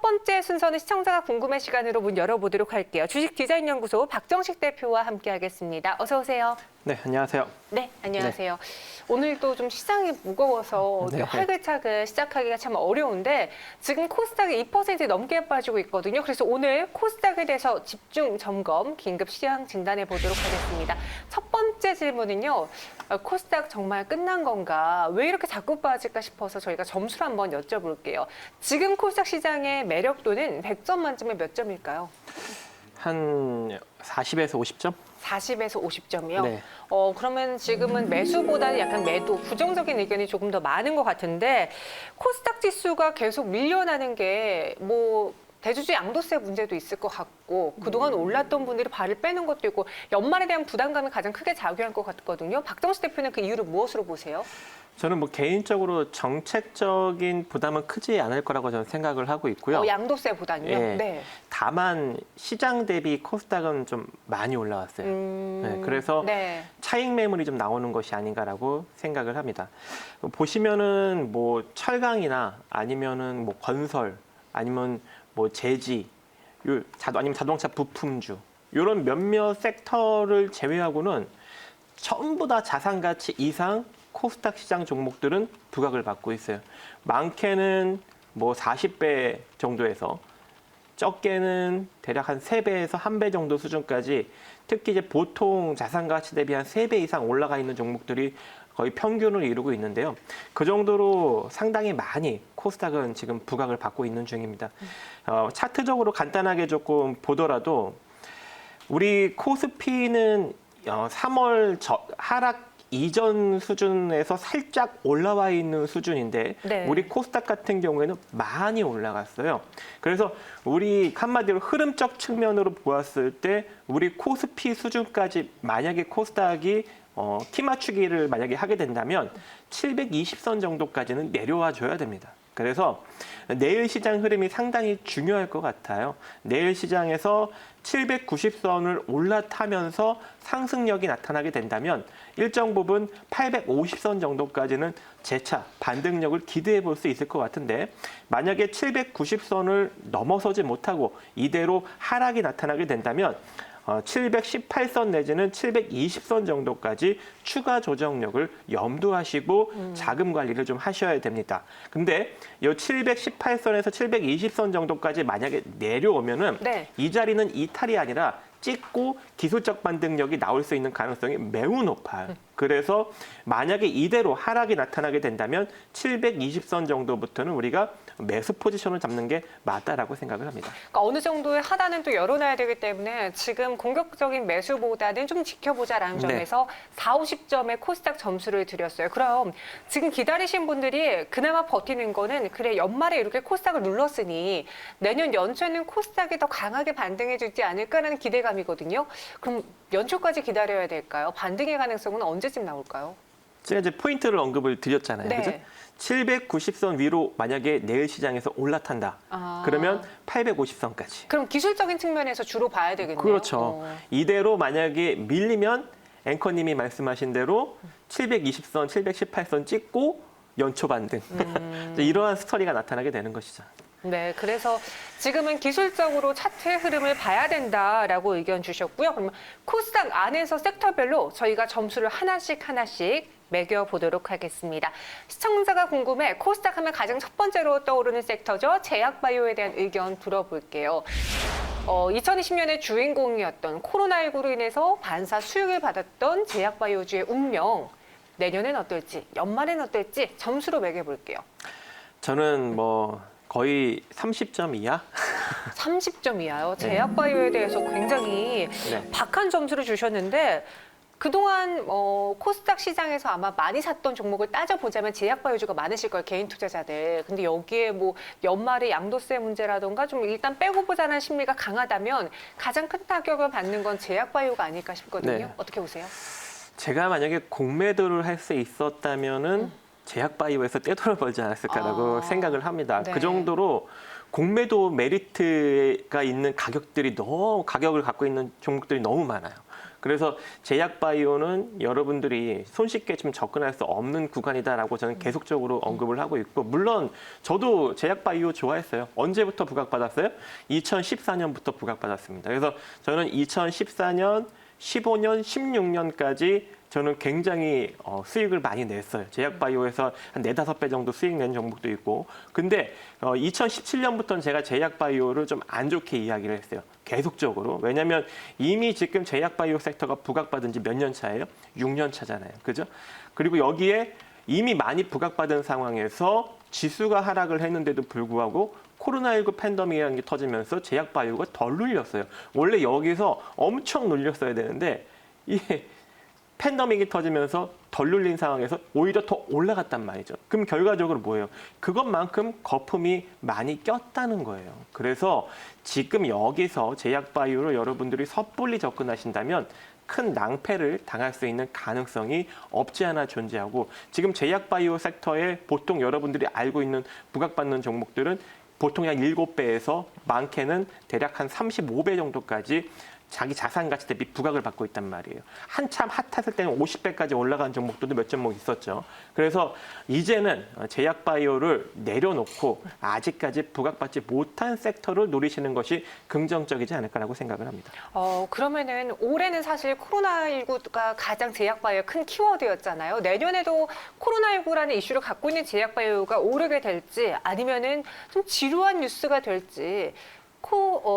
번째 순서는 시청자가 궁금해 시간으로 문 열어보도록 할게요. 주식디자인연구소 박정식 대표와 함께하겠습니다. 어서 오세요. 네, 안녕하세요. 네, 안녕하세요. 오늘도 좀 시장이 무거워서 네. 활기차게 시작하기가 참 어려운데 지금 코스닥이 2% 넘게 빠지고 있거든요. 그래서 오늘 코스닥에 대해서 집중 점검, 긴급 시장 진단해 보도록 하겠습니다. 첫 번째 질문은요. 코스닥 정말 끝난 건가? 왜 이렇게 자꾸 빠질까 싶어서 저희가 점수를 한번 여쭤볼게요. 지금 코스닥 시장의 매력도는 100점 만점에 몇 점일까요? 한 40에서 50점? 40에서 50점이요? 네. 그러면 지금은 매수보다는 약간 매도, 부정적인 의견이 조금 더 많은 것 같은데 코스닥 지수가 계속 밀려나는 게 뭐 대주주 양도세 문제도 있을 것 같고 그동안 올랐던 분들이 발을 빼는 것도 있고 연말에 대한 부담감이 가장 크게 작용할 것 같거든요. 박정식 대표는 그 이유를 무엇으로 보세요? 저는 뭐 개인적으로 정책적인 부담은 크지 않을 거라고 저는 생각을 하고 있고요. 양도세보다는요? 예. 네. 다만 시장 대비 코스닥은 좀 많이 올라왔어요. 네, 그래서 네. 차익 매물이 좀 나오는 것이 아닌가라고 생각을 합니다. 보시면은 뭐 철강이나 아니면은 뭐 건설 아니면 뭐 제지 아니면 자동차 부품주 이런 몇몇 섹터를 제외하고는 전부 다 자산 가치 이상 코스닥 시장 종목들은 부각을 받고 있어요. 많게는 뭐 40배 정도에서 적게는 대략 한 3배에서 1배 정도 수준까지 특히 이제 보통 자산 가치 대비 한 3배 이상 올라가 있는 종목들이 거의 평균을 이루고 있는데요. 그 정도로 상당히 많이 코스닥은 지금 부각을 받고 있는 중입니다. 차트적으로 간단하게 조금 보더라도 우리 코스피는 3월 하락 이전 수준에서 살짝 올라와 있는 수준인데 네. 우리 코스닥 같은 경우에는 많이 올라갔어요. 그래서 우리 한마디로 흐름적 측면으로 보았을 때 우리 코스피 수준까지 만약에 코스닥이 키 맞추기를 만약에 하게 된다면 720선 정도까지는 내려와 줘야 됩니다. 그래서 내일 시장 흐름이 상당히 중요할 것 같아요. 내일 시장에서 790선을 올라타면서 상승력이 나타나게 된다면 일정 부분 850선 정도까지는 재차 반등력을 기대해 볼 수 있을 것 같은데 만약에 790선을 넘어서지 못하고 이대로 하락이 나타나게 된다면 718선 내지는 720선 정도까지 추가 조정력을 염두하시고 자금 관리를 좀 하셔야 됩니다. 근데 이 718선에서 720선 정도까지 만약에 내려오면은 네. 이 자리는 이탈이 아니라 찍고 기술적 반등력이 나올 수 있는 가능성이 매우 높아요. 그래서 만약에 이대로 하락이 나타나게 된다면 720선 정도부터는 우리가 매수 포지션을 잡는 게 맞다라고 생각을 합니다. 그러니까 어느 정도의 하단은 또 열어놔야 되기 때문에 지금 공격적인 매수보다는 좀 지켜보자라는 점에서 4, 50점의 코스닥 점수를 드렸어요. 그럼 지금 기다리신 분들이 그나마 버티는 거는 그래 연말에 이렇게 코스닥을 눌렀으니 내년 연초에는 코스닥이 더 강하게 반등해주지 않을까라는 기대감이거든요. 그럼 연초까지 기다려야 될까요? 반등의 가능성은 언제쯤 나올까요? 제가 이제 포인트를 언급을 드렸잖아요. 네. 그죠? 790선 위로 만약에 내일 시장에서 올라탄다. 그러면 850선까지. 그럼 기술적인 측면에서 주로 봐야 되겠네요. 그렇죠. 이대로 만약에 밀리면 앵커님이 말씀하신 대로 720선, 718선 찍고 연초 반등. 이러한 스토리가 나타나게 되는 것이죠. 네, 그래서 지금은 기술적으로 차트의 흐름을 봐야 된다라고 의견 주셨고요. 그러면 코스닥 안에서 섹터별로 저희가 점수를 하나씩 매겨보도록 하겠습니다. 시청자가 궁금해 코스닥 하면 가장 첫 번째로 떠오르는 섹터죠. 제약바이오에 대한 의견 들어볼게요. 2020년에 주인공이었던 코로나19로 인해서 반사 수익을 받았던 제약바이오주의 운명. 내년엔 어떨지, 연말엔 어떨지 점수로 매겨볼게요. 저는 뭐 거의 30점 이하? 30점 이하요. 제약바이오에 대해서 굉장히 네. 박한 점수를 주셨는데 그동안 코스닥 시장에서 아마 많이 샀던 종목을 따져보자면 제약바이오주가 많으실 거예요. 개인 투자자들. 근데 여기에 뭐 연말에 양도세 문제라던가 좀 일단 빼고 보자는 심리가 강하다면 가장 큰 타격을 받는 건 제약바이오가 아닐까 싶거든요. 네. 어떻게 보세요? 제가 만약에 공매도를 할 수 있었다면은 제약바이오에서 떼돈을 벌지 않았을까라고 생각을 합니다. 네. 그 정도로 공매도 메리트가 있는 가격들이 가격을 갖고 있는 종목들이 너무 많아요. 그래서 제약바이오는 여러분들이 손쉽게 좀 접근할 수 없는 구간이다라고 저는 계속적으로 언급을 하고 있고, 물론 저도 제약바이오 좋아했어요. 언제부터 부각받았어요? 2014년부터 부각받았습니다. 그래서 저는 2014년, 15년, 16년까지 저는 굉장히 수익을 많이 냈어요. 제약바이오에서 한 4, 5배 정도 수익 낸 종목도 있고. 근데 2017년부터는 제가 제약바이오를 좀 안 좋게 이야기를 했어요. 계속적으로. 왜냐하면 이미 지금 제약바이오 섹터가 부각받은 지 몇 년 차예요? 6년 차잖아요. 그죠? 그리고 여기에 이미 많이 부각받은 상황에서 지수가 하락을 했는데도 불구하고 코로나19 팬데믹이라는 게 터지면서 제약바이오가 덜 눌렸어요. 원래 여기서 엄청 눌렸어야 되는데 이게 팬데믹이 터지면서 덜 눌린 상황에서 오히려 더 올라갔단 말이죠. 그럼 결과적으로 뭐예요? 그것만큼 거품이 많이 꼈다는 거예요. 그래서 지금 여기서 제약바이오로 여러분들이 섣불리 접근하신다면 큰 낭패를 당할 수 있는 가능성이 없지 않아 존재하고, 지금 제약바이오 섹터에 보통 여러분들이 알고 있는 부각받는 종목들은 보통 한 7배에서 많게는 대략 한 35배 정도까지 자기 자산 가치 대비 부각을 받고 있단 말이에요. 한참 핫했을 때는 50배까지 올라간 종목들도 몇 종목 있었죠. 그래서 이제는 제약바이오를 내려놓고 아직까지 부각받지 못한 섹터를 노리시는 것이 긍정적이지 않을까라고 생각을 합니다. 그러면은 올해는 사실 코로나19가 가장 제약바이오의 큰 키워드였잖아요. 내년에도 코로나19라는 이슈를 갖고 있는 제약바이오가 오르게 될지, 아니면은 좀 지루한 뉴스가 될지,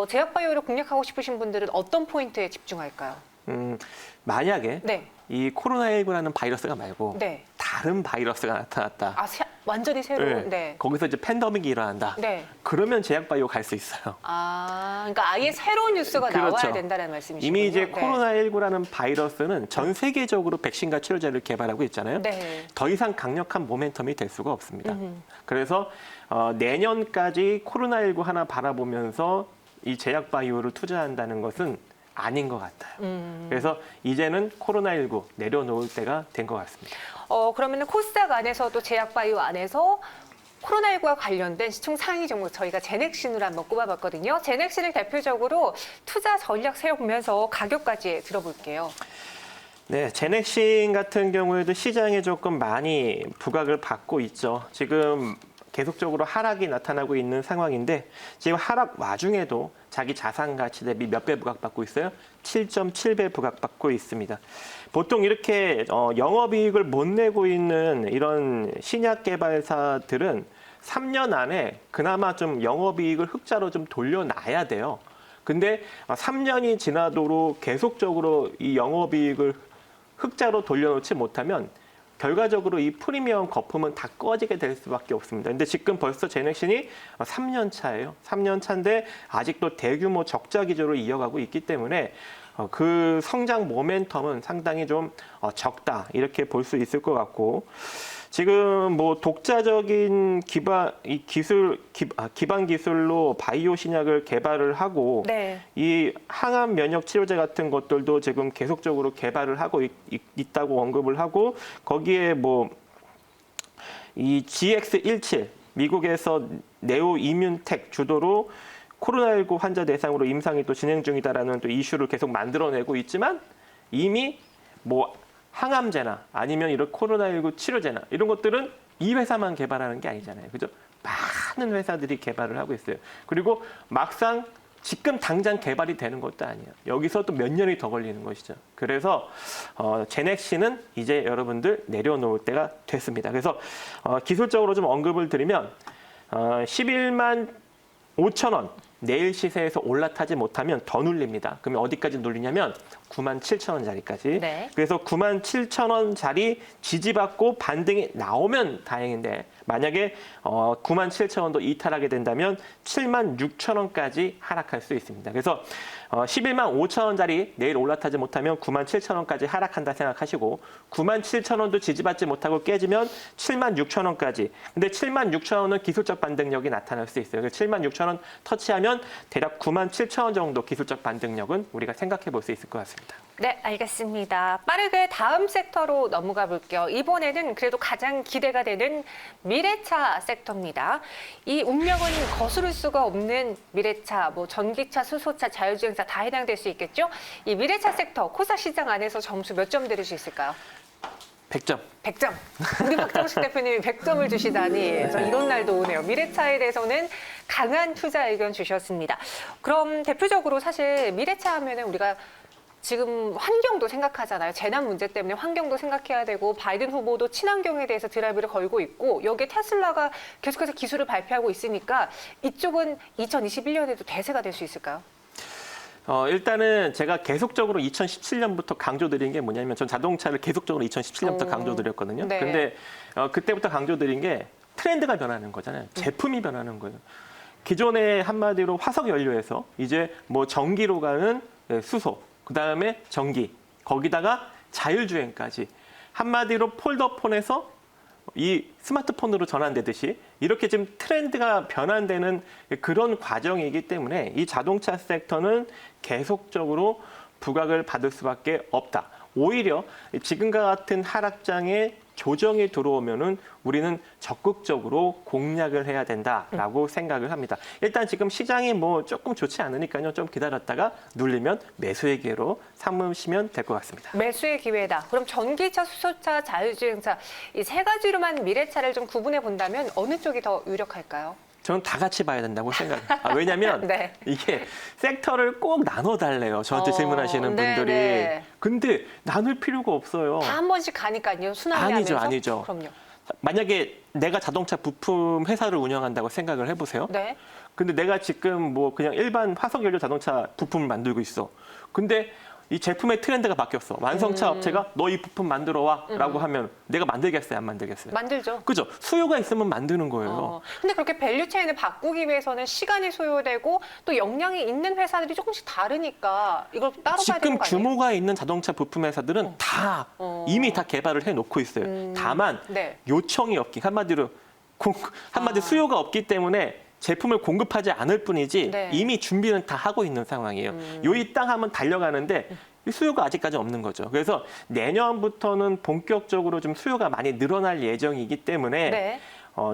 제약바이오를 공략하고 싶으신 분들은 어떤 포인트에 집중할까요? 만약에 네. 이 코로나19라는 바이러스가 말고 네. 다른 바이러스가 나타났다. 완전히 새로운. 네. 네. 거기서 이제 팬데믹이 일어난다. 네. 그러면 제약바이오 갈 수 있어요. 그러니까 아예 새로운 뉴스가 그렇죠. 나와야 된다는 말씀이시군요. 이미 이제 네. 코로나19라는 바이러스는 전 세계적으로 백신과 치료제를 개발하고 있잖아요. 네. 더 이상 강력한 모멘텀이 될 수가 없습니다. 그래서 내년까지 코로나19 하나 바라보면서 이 제약바이오를 투자한다는 것은 아닌 것 같아요. 그래서 이제는 코로나19 내려놓을 때가 된 것 같습니다. 그러면 코스닥 안에서도 제약바이오 안에서 코로나19와 관련된 시총 상위 종목 저희가 제넥신으로 한번 꼽아봤거든요. 제넥신을 대표적으로 투자 전략 세워보면서 가격까지 들어볼게요. 네, 제넥신 같은 경우에도 시장에 조금 많이 부각을 받고 있죠. 지금 계속적으로 하락이 나타나고 있는 상황인데, 지금 하락 와중에도 자기 자산 가치 대비 몇 배 부각받고 있어요? 7.7배 부각받고 있습니다. 보통 이렇게 영업이익을 못 내고 있는 이런 신약 개발사들은 3년 안에 그나마 좀 영업이익을 흑자로 좀 돌려놔야 돼요. 근데 3년이 지나도록 계속적으로 이 영업이익을 흑자로 돌려놓지 못하면 결과적으로 이 프리미엄 거품은 다 꺼지게 될 수밖에 없습니다. 근데 지금 벌써 제넥신이 3년 차예요. 3년 차인데 아직도 대규모 적자 기조를 이어가고 있기 때문에 그 성장 모멘텀은 상당히 좀 적다, 이렇게 볼 수 있을 것 같고, 지금 뭐 독자적인 기반 기술로 바이오 신약을 개발을 하고, 네. 이 항암 면역 치료제 같은 것들도 지금 계속적으로 개발을 하고 있다고 언급을 하고, 거기에 뭐 이 GX17 미국에서 네오 이뮨텍 주도로 코로나19 환자 대상으로 임상이 또 진행 중이다라는 또 이슈를 계속 만들어내고 있지만, 이미 뭐 항암제나 아니면 이런 코로나19 치료제나 이런 것들은 이 회사만 개발하는 게 아니잖아요. 그죠? 많은 회사들이 개발을 하고 있어요. 그리고 막상 지금 당장 개발이 되는 것도 아니에요. 여기서 또 몇 년이 더 걸리는 것이죠. 그래서 제넥신은 이제 여러분들 내려놓을 때가 됐습니다. 그래서 기술적으로 좀 언급을 드리면 11만 5천 원 내일 시세에서 올라타지 못하면 더 눌립니다. 그러면 어디까지 눌리냐면 9만 7천 원짜리까지. 네. 그래서 9만 7천 원짜리 지지받고 반등이 나오면 다행인데, 만약에 9만 7천 원도 이탈하게 된다면 7만 6천 원까지 하락할 수 있습니다. 그래서 11만 5천 원짜리 내일 올라타지 못하면 9만 7천 원까지 하락한다 생각하시고, 9만 7천 원도 지지받지 못하고 깨지면 7만 6천 원까지. 근데 7만 6천 원은 기술적 반등력이 나타날 수 있어요. 그래서 7만 6천 원 터치하면 그러면 대략 97,000원 정도 기술적 반등력은 우리가 생각해 볼 수 있을 것 같습니다. 네, 알겠습니다. 빠르게 다음 섹터로 넘어가 볼게요. 이번에는 그래도 가장 기대가 되는 미래차 섹터입니다. 이 운명은 거스를 수가 없는 미래차, 뭐 전기차, 수소차, 자율주행차 다 해당될 수 있겠죠? 이 미래차 섹터, 코스닥 시장 안에서 점수 몇 점 드릴 수 있을까요? 100점. 100점. 우리 박정식 대표님이 100점을 주시다니 저 이런 날도 오네요. 미래차에 대해서는 강한 투자 의견 주셨습니다. 그럼 대표적으로 사실 미래차 하면은 우리가 지금 환경도 생각하잖아요. 재난 문제 때문에 환경도 생각해야 되고 바이든 후보도 친환경에 대해서 드라이브를 걸고 있고 여기에 테슬라가 계속해서 기술을 발표하고 있으니까 이쪽은 2021년에도 대세가 될 수 있을까요? 일단은 제가 계속적으로 2017년부터 강조드린 게 뭐냐면 전 자동차를 계속적으로 2017년부터 강조드렸거든요. 네. 근데 그때부터 강조드린 게 트렌드가 변하는 거잖아요. 제품이 변하는 거예요. 기존에 한마디로 화석 연료에서 이제 뭐 전기로 가는 수소, 그다음에 전기, 거기다가 자율주행까지 한마디로 폴더폰에서 이 스마트폰으로 전환되듯이 이렇게 지금 트렌드가 변환되는 그런 과정이기 때문에 이 자동차 섹터는 계속적으로 부각을 받을 수밖에 없다. 오히려 지금과 같은 하락장에 조정이 들어오면은 우리는 적극적으로 공략을 해야 된다라고 생각을 합니다. 일단 지금 시장이 뭐 조금 좋지 않으니까요. 좀 기다렸다가 눌리면 매수의 기회로 삼으시면 될 것 같습니다. 매수의 기회다. 그럼 전기차, 수소차, 자율주행차 이 세 가지로만 미래차를 좀 구분해 본다면 어느 쪽이 더 유력할까요? 저는 다 같이 봐야 된다고 생각해요. 왜냐하면 네. 이게 섹터를 꼭 나눠달래요. 저한테 질문하시는 네, 분들이. 네. 근데 나눌 필요가 없어요. 다 한 번씩 가니까요. 순환하면서. 아니죠, 아니죠. 그럼요. 만약에 내가 자동차 부품 회사를 운영한다고 생각을 해보세요. 네. 근데 내가 지금 뭐 그냥 일반 화석연료 자동차 부품을 만들고 있어. 근데 이 제품의 트렌드가 바뀌었어. 완성차 업체가 너 이 부품 만들어 와라고 하면 내가 만들겠어요, 안 만들겠어요? 만들죠. 그죠? 수요가 있으면 만드는 거예요. 근데 그렇게 밸류 체인을 바꾸기 위해서는 시간이 소요되고 또 역량이 있는 회사들이 조금씩 다르니까 이걸 따로 봐야 되는 지금 거 아니에요? 규모가 있는 자동차 부품 회사들은 다 이미 다 개발을 해놓고 있어요. 다만 네. 요청이 없기 한마디로 수요가 없기 때문에 제품을 공급하지 않을 뿐이지 네. 이미 준비는 다 하고 있는 상황이에요. 요이 땅 하면 달려가는데 이 수요가 아직까지 없는 거죠. 그래서 내년부터는 본격적으로 좀 수요가 많이 늘어날 예정이기 때문에 네.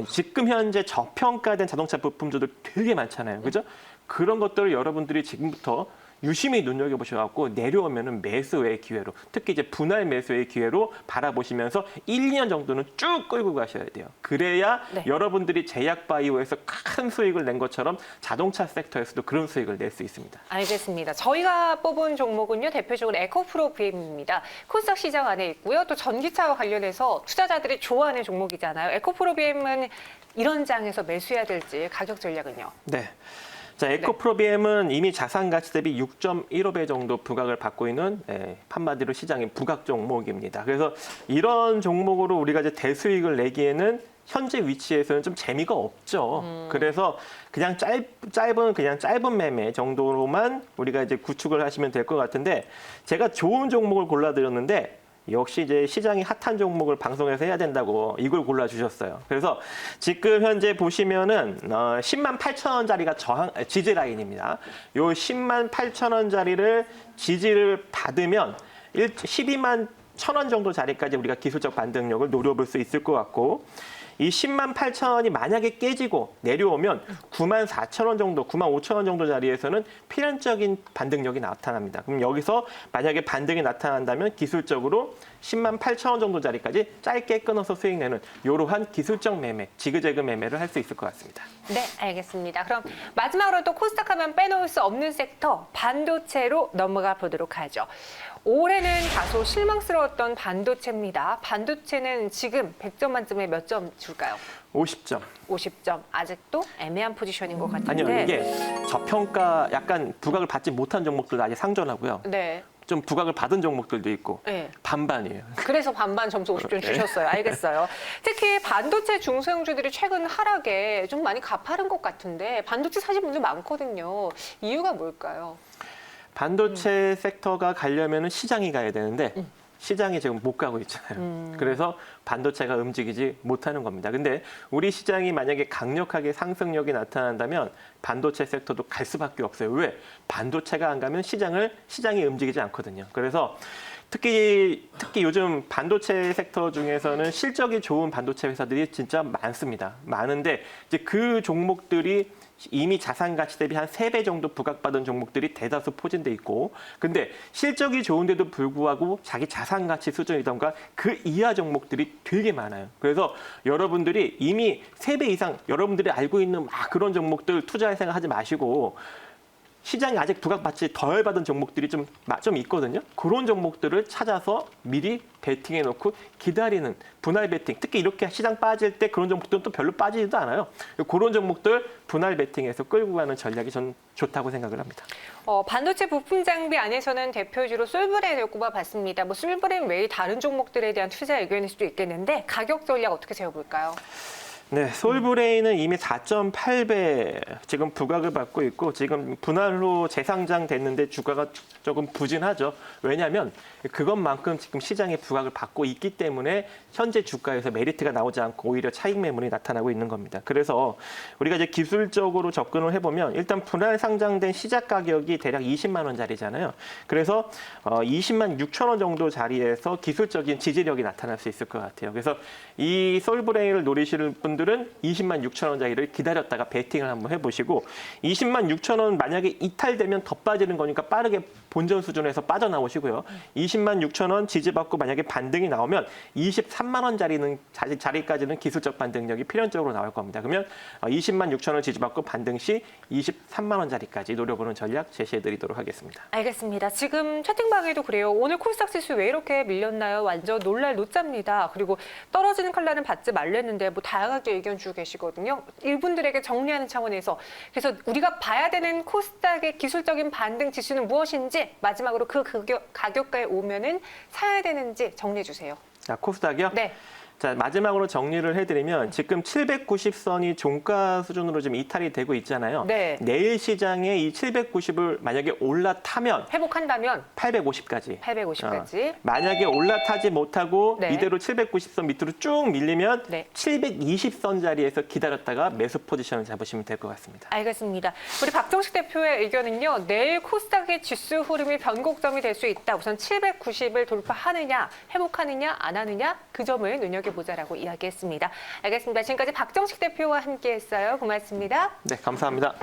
지금 현재 저평가된 자동차 부품주들 되게 많잖아요. 그죠? 그런 것들을 여러분들이 지금부터 유심히 눈여겨보셔갖고 내려오면은 매수의 기회로, 특히 이제 분할 매수의 기회로 바라보시면서 1, 2년 정도는 쭉 끌고 가셔야 돼요. 그래야 네. 여러분들이 제약바이오에서 큰 수익을 낸 것처럼 자동차 섹터에서도 그런 수익을 낼 수 있습니다. 알겠습니다. 저희가 뽑은 종목은요, 대표적으로 에코프로 BM입니다. 코스닥 시장 안에 있고요. 또 전기차와 관련해서 투자자들이 좋아하는 종목이잖아요. 에코프로 BM은 이런 장에서 매수해야 될지 가격 전략은요? 네. 자, 에코프로비엠은 이미 자산 가치 대비 6.15배 정도 부각을 받고 있는 한마디로 시장의 부각 종목입니다. 그래서 이런 종목으로 우리가 이제 대수익을 내기에는 현재 위치에서는 좀 재미가 없죠. 그래서 그냥 짧은 매매 정도로만 우리가 이제 구축을 하시면 될 것 같은데 제가 좋은 종목을 골라드렸는데 역시 이제 시장이 핫한 종목을 방송에서 해야 된다고 이걸 골라주셨어요. 그래서 지금 현재 보시면은 10만 8천 원짜리가 지지 라인입니다. 요 10만 8천 원짜리를 지지를 받으면 12만 1천 원 정도 자리까지 우리가 기술적 반등력을 노려볼 수 있을 것 같고 이 10만 8천 원이 만약에 깨지고 내려오면 9만 4천 원 정도, 9만 5천 원 정도 자리에서는 필연적인 반등력이 나타납니다. 그럼 여기서 만약에 반등이 나타난다면 기술적으로 10만 8천 원 정도 자리까지 짧게 끊어서 수익 내는 이러한 기술적 매매, 지그재그 매매를 할 수 있을 것 같습니다. 네, 알겠습니다. 그럼 마지막으로 또 코스닥 하면 빼놓을 수 없는 섹터 반도체로 넘어가 보도록 하죠. 올해는 다소 실망스러웠던 반도체입니다. 반도체는 지금 100점 만점에 몇 점 줄까요? 50점. 50점. 아직도 애매한 포지션인 것 같은데. 아니요, 이게 저평가 약간 부각을 받지 못한 종목들도 아직 상존하고요. 네. 좀 부각을 받은 종목들도 있고 네. 반반이에요. 그래서 반반 점수 50점 주셨어요. 알겠어요. 특히 반도체 중소형주들이 최근 하락에 좀 많이 가파른 것 같은데 반도체 사신 분들 많거든요. 이유가 뭘까요? 반도체 섹터가 가려면은 시장이 가야 되는데 시장이 지금 못 가고 있잖아요. 그래서 반도체가 움직이지 못하는 겁니다. 근데 우리 시장이 만약에 강력하게 상승력이 나타난다면 반도체 섹터도 갈 수밖에 없어요. 왜? 반도체가 안 가면 시장이 움직이지 않거든요. 그래서 특히 요즘 반도체 섹터 중에서는 실적이 좋은 반도체 회사들이 진짜 많습니다. 많은데 이제 그 종목들이 이미 자산 가치 대비 한 3배 정도 부각받은 종목들이 대다수 포진돼 있고, 근데 실적이 좋은데도 불구하고 자기 자산 가치 수준이던가 그 이하 종목들이 되게 많아요. 그래서 여러분들이 이미 3배 이상 여러분들이 알고 있는 막 그런 종목들 투자할 생각 하지 마시고, 시장이 아직 부각받지 덜 받은 종목들이 좀 있거든요. 그런 종목들을 찾아서 미리 베팅해 놓고 기다리는 분할 베팅. 특히 이렇게 시장 빠질 때 그런 종목들은 또 별로 빠지지도 않아요. 그런 종목들 분할 베팅해서 끌고 가는 전략이 전 좋다고 생각을 합니다. 반도체 부품 장비 안에서는 대표주로 솔브레인을 꼽아봤습니다. 뭐 솔브레인 외에 다른 종목들에 대한 투자 의견일 수도 있겠는데 가격 전략 어떻게 세워볼까요? 네, 솔브레인은 이미 4.8배 지금 부각을 받고 있고, 지금 분할 후 재상장 됐는데 주가가 조금 부진하죠. 왜냐하면 그것만큼 지금 시장에 부각을 받고 있기 때문에 현재 주가에서 메리트가 나오지 않고 오히려 차익 매물이 나타나고 있는 겁니다. 그래서 우리가 이제 기술적으로 접근을 해보면 일단 분할 상장된 시작 가격이 대략 20만 원짜리잖아요. 그래서 20만 6천 원 정도 자리에서 기술적인 지지력이 나타날 수 있을 것 같아요. 그래서 이 솔브레인을 노리시는 분들은 20만 6천 원짜리를 기다렸다가 베팅을 한번 해보시고, 20만 6천 원 만약에 이탈되면 더 빠지는 거니까 빠르게 본전 수준에서 빠져나오시고요. 20만 6천 원 지지받고 만약에 반등이 나오면 23만 원짜리는 자리까지는 기술적 반등력이 필연적으로 나올 겁니다. 그러면 20만 6천 원 지지받고 반등 시 23만 원짜리까지 노려보는 전략 제시해드리도록 하겠습니다. 알겠습니다. 지금 채팅방에도 그래요. 오늘 코스닥 지수 왜 이렇게 밀렸나요? 완전 놀랄 노짜입니다. 그리고 떨어지는 칼날은 받지 말랬는데 뭐 다양하게 의견 주고 계시거든요. 이분들에게 정리하는 차원에서 그래서 우리가 봐야 되는 코스닥의 기술적인 반등 지수는 무엇인지, 마지막으로 그 가격가에 오면은 사야 되는지 정리해 주세요. 자, 코스닥이요? 네. 자, 마지막으로 정리를 해드리면 지금 790선이 종가 수준으로 지금 이탈이 되고 있잖아요. 네. 내일 시장에 이 790을 만약에 올라타면 회복한다면 850까지. 850까지. 만약에 올라타지 못하고 네. 이대로 790선 밑으로 쭉 밀리면 네. 720선 자리에서 기다렸다가 매수 포지션을 잡으시면 될 것 같습니다. 알겠습니다. 우리 박정식 대표의 의견은요. 내일 코스닥의 지수 흐름이 변곡점이 될 수 있다. 우선 790을 돌파하느냐, 회복하느냐, 안 하느냐 그 점을 눈여겨보자라고 이야기했습니다. 알겠습니다. 지금까지 박정식 대표와 함께했어요. 고맙습니다. 네, 감사합니다.